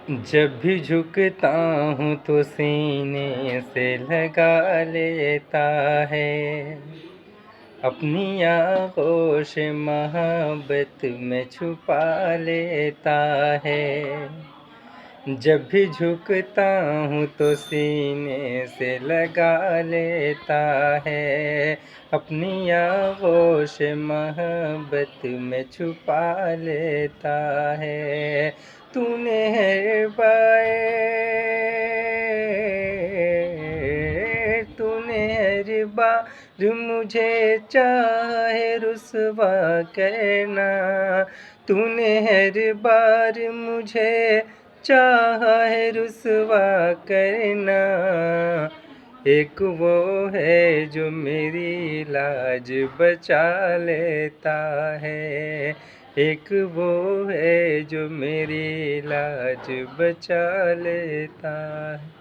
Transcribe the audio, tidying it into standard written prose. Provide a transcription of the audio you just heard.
जब भी झुकता हूँ तो सीने से लगा लेता है। अपनी आगोश मोहब्बत में छुपा लेता है। जब भी झुकता हूँ तो सीने से लगा लेता है। अपनी आगोश मोहब्बत में छुपा लेता है। तूने हर बार तूने हर बार मुझे चाहे रुसवा करना। तूने हर बार मुझे चाहा है रुसवा करना। एक वो है जो मेरी लाज बचा लेता है। एक वो है जो मेरी लाज बचा लेता है।